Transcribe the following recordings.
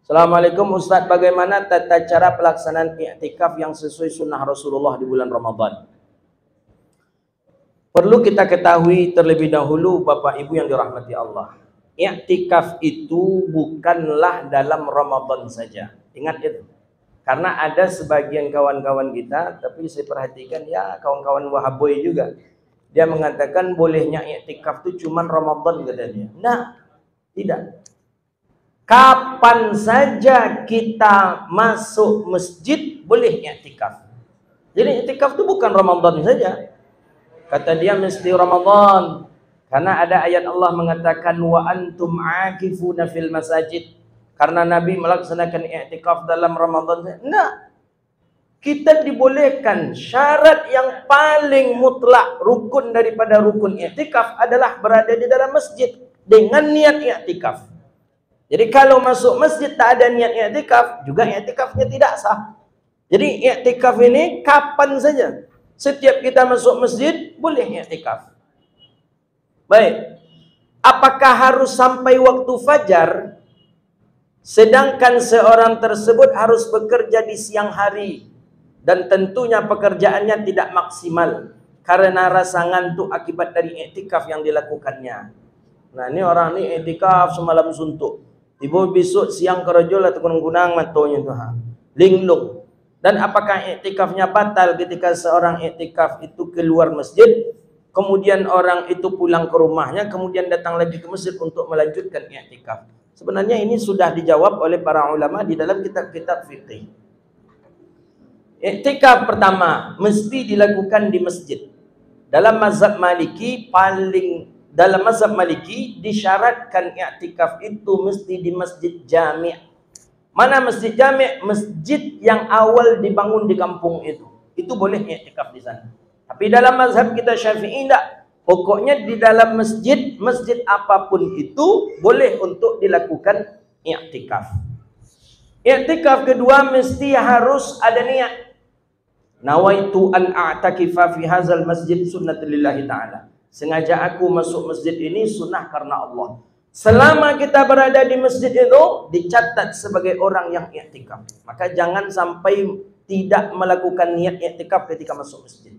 Assalamualaikum Ustaz, bagaimana tata cara pelaksanaan i'tikaf yang sesuai sunnah Rasulullah di bulan Ramadan? Perlu kita ketahui terlebih dahulu Bapak Ibu yang dirahmati Allah, i'tikaf itu bukanlah dalam Ramadan saja. Ingat itu. Karena ada sebagian kawan-kawan kita, tapi saya perhatikan ya kawan-kawan Wahaboy juga, dia mengatakan bolehnya i'tikaf itu cuma Ramadan kata dia. Nah, tidak. Kapan saja kita masuk masjid boleh i'tikaf. Jadi i'tikaf itu bukan Ramadan saja. Kata dia mesti Ramadan. Karena ada ayat Allah mengatakan wa antum aakifuna fil masajid. Karena Nabi melaksanakan i'tikaf dalam Ramadan. Nah, kita dibolehkan. Syarat yang paling mutlak rukun daripada rukun i'tikaf adalah berada di dalam masjid dengan niat i'tikaf. Jadi kalau masuk masjid tak ada niat i'tikaf, juga i'tikafnya tidak sah. Jadi i'tikaf ini kapan saja. Setiap kita masuk masjid boleh i'tikaf. Baik. Apakah harus sampai waktu fajar? Sedangkan seorang tersebut harus bekerja di siang hari dan tentunya pekerjaannya tidak maksimal karena rasa ngantuk akibat dari i'tikaf yang dilakukannya. Nah, ini orang ini i'tikaf semalam suntuk. Tiba besok siang kerja lah terkunang-kunang matonya tu linglung. Dan apakah i'tikafnya batal ketika seorang i'tikaf itu keluar masjid, kemudian orang itu pulang ke rumahnya, kemudian datang lagi ke masjid untuk melanjutkan i'tikaf? Sebenarnya ini sudah dijawab oleh para ulama di dalam kitab-kitab fikih. I'tikaf pertama mesti dilakukan di masjid. Dalam mazhab Maliki disyaratkan i'tikaf itu mesti di masjid jami'. Mana masjid jami'? Masjid yang awal dibangun di kampung itu. Itu boleh i'tikaf di sana. Tapi dalam mazhab kita Syafi'i tidak. Pokoknya di dalam masjid apapun itu boleh untuk dilakukan i'tikaf. I'tikaf kedua mesti harus ada niat. Nawaitu an a'takifa fi hadzal masjid sunnatulillahi ta'ala. Sengaja aku masuk masjid ini sunnah karena Allah. Selama kita berada di masjid itu dicatat sebagai orang yang i'tikaf. Maka jangan sampai tidak melakukan niat i'tikaf ketika masuk masjid.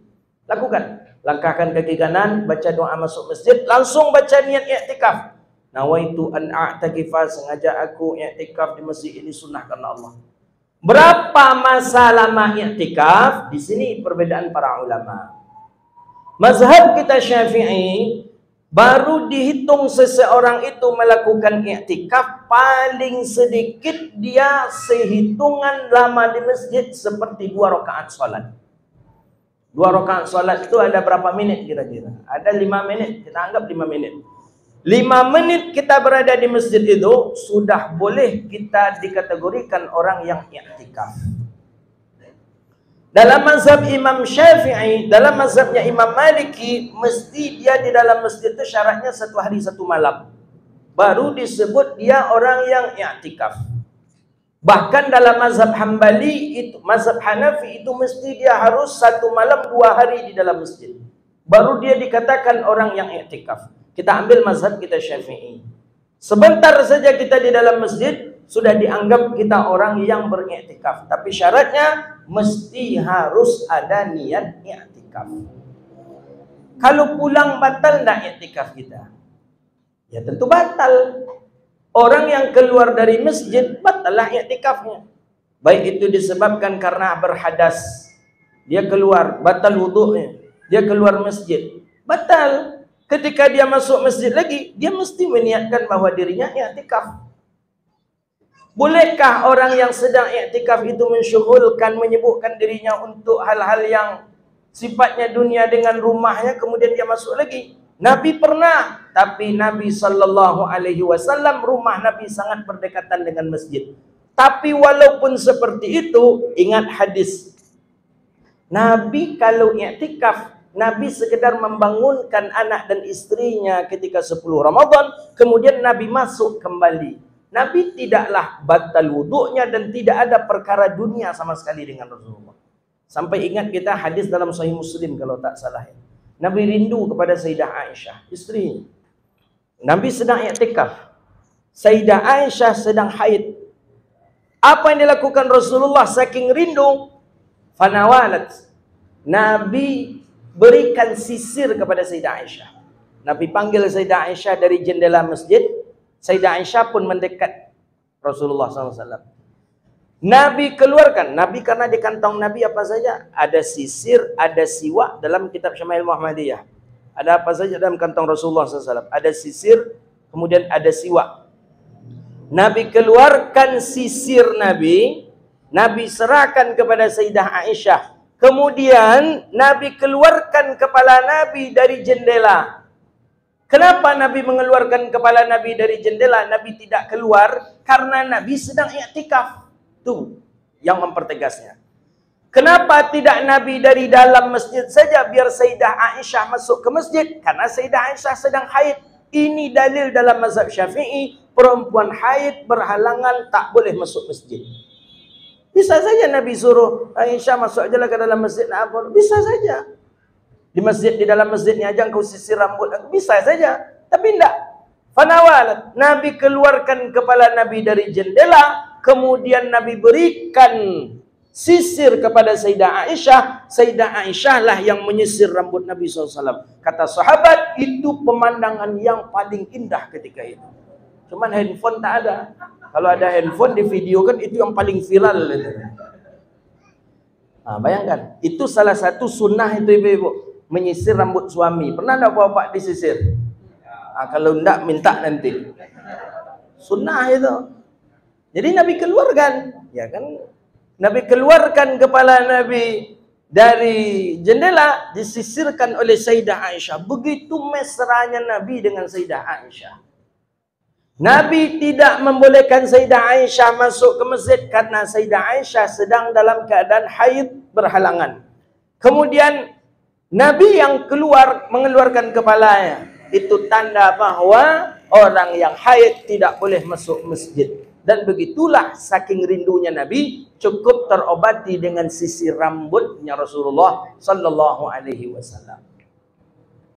Lakukan. Langkahkan kaki kanan, baca doa masuk masjid, langsung baca niat i'tikaf. Nawaitu an a'takifa, sengaja aku i'tikaf di masjid ini sunnah karena Allah. Berapa masa lama i'tikaf? Di sini perbedaan para ulama. Mazhab kita Syafi'i, baru dihitung seseorang itu melakukan i'tikaf paling sedikit dia sehitungan lama di masjid seperti 2 rakaat salat. 2 rakaat salat itu ada berapa menit kira-kira? Ada 5 menit, kita anggap 5 menit. 5 menit kita berada di masjid itu sudah boleh kita dikategorikan orang yang i'tikaf. Dalam mazhab Imam Syafi'i, dalam mazhabnya Imam Maliki, mesti dia di dalam masjid itu syaratnya 1 hari 1 malam. Baru disebut dia orang yang i'tikaf. Bahkan dalam mazhab Hambali itu, mazhab Hanafi itu mesti dia harus 1 malam 2 hari di dalam masjid. Baru dia dikatakan orang yang i'tikaf. Kita ambil mazhab kita Syafi'i. Sebentar saja kita di dalam masjid, sudah dianggap kita orang yang beriktikaf. Tapi syaratnya mesti harus ada niat i'tikaf. Kalau pulang batal enggak i'tikaf kita? Ya tentu batal. Orang yang keluar dari masjid batallah i'tikafnya. Baik itu disebabkan karena berhadas, dia keluar, batal wudu'nya. Dia keluar masjid, batal. Ketika dia masuk masjid lagi, dia mesti meniatkan bahwa dirinya i'tikaf. Bolehkah orang yang sedang i'tikaf itu mensyughulkan, menyibukkan dirinya untuk hal-hal yang sifatnya dunia dengan rumahnya, kemudian dia masuk lagi? Nabi pernah, tapi Nabi SAW, rumah Nabi sangat berdekatan dengan masjid. Tapi walaupun seperti itu, ingat hadis. Nabi kalau i'tikaf, Nabi sekedar membangunkan anak dan istrinya ketika 10 Ramadan, kemudian Nabi masuk kembali. Nabi tidaklah batal wudu'nya dan tidak ada perkara dunia sama sekali dengan Rasulullah. Sampai ingat kita hadis dalam Sahih Muslim kalau tak salah. Nabi rindu kepada Sayyidah Aisyah, istrinya. Nabi sedang i'tikaf. Sayyidah Aisyah sedang haid. Apa yang dilakukan Rasulullah saking rindu? Fanawalat. Nabi berikan sisir kepada Sayyidah Aisyah. Nabi panggil Sayyidah Aisyah dari jendela masjid. Sayyidah Aisyah pun mendekat Rasulullah SAW. Nabi keluarkan. Nabi karena di kantong Nabi apa saja? Ada sisir, ada siwak dalam kitab Syama'il Muhammadiyah. Ada apa saja dalam kantong Rasulullah SAW? Ada sisir, kemudian ada siwak. Nabi keluarkan sisir Nabi. Nabi serahkan kepada Sayyidah Aisyah. Kemudian Nabi keluarkan kepala Nabi dari jendela. Kenapa Nabi mengeluarkan kepala Nabi dari jendela? Nabi tidak keluar karena Nabi sedang i'tikaf. Itu yang mempertegasnya. Kenapa tidak Nabi dari dalam masjid saja biar Sayyidah Aisyah masuk ke masjid? Karena Sayyidah Aisyah sedang haid. Ini dalil dalam mazhab Syafi'i, perempuan haid berhalangan tak boleh masuk masjid. Bisa saja Nabi suruh Aisyah masuk aja lah ke dalam masjid. Nah, bisa saja. Di masjid, di dalam masjidnya aja engkau sisir rambut. Bisa saja. Tapi tidak. Fanawalat. Nabi keluarkan kepala Nabi dari jendela. Kemudian Nabi berikan sisir kepada Sayyidah Aisyah. Sayyidah Aisyah lah yang menyisir rambut Nabi SAW. Kata sahabat, itu pemandangan yang paling indah ketika itu. Cuman handphone tak ada. Kalau ada handphone di video kan itu yang paling viral. Nah, bayangkan, itu salah satu sunnah itu ibu-ibu, menyisir rambut suami. Pernah tak bapak disisir? Nah, kalau enggak minta nanti. Sunnah itu. Jadi Nabi keluarkan, ya kan? Nabi keluarkan kepala Nabi dari jendela, disisirkan oleh Sayyidah Aisyah. Begitu mesranya Nabi dengan Sayyidah Aisyah. Nabi tidak membolehkan Sayyidah Aisyah masuk ke masjid karena Sayyidah Aisyah sedang dalam keadaan haid berhalangan. Kemudian Nabi yang keluar mengeluarkan kepalanya. Itu tanda bahwa orang yang haid tidak boleh masuk masjid. Dan begitulah saking rindunya Nabi cukup terobati dengan sisir rambutnya Rasulullah sallallahu alaihi wasallam.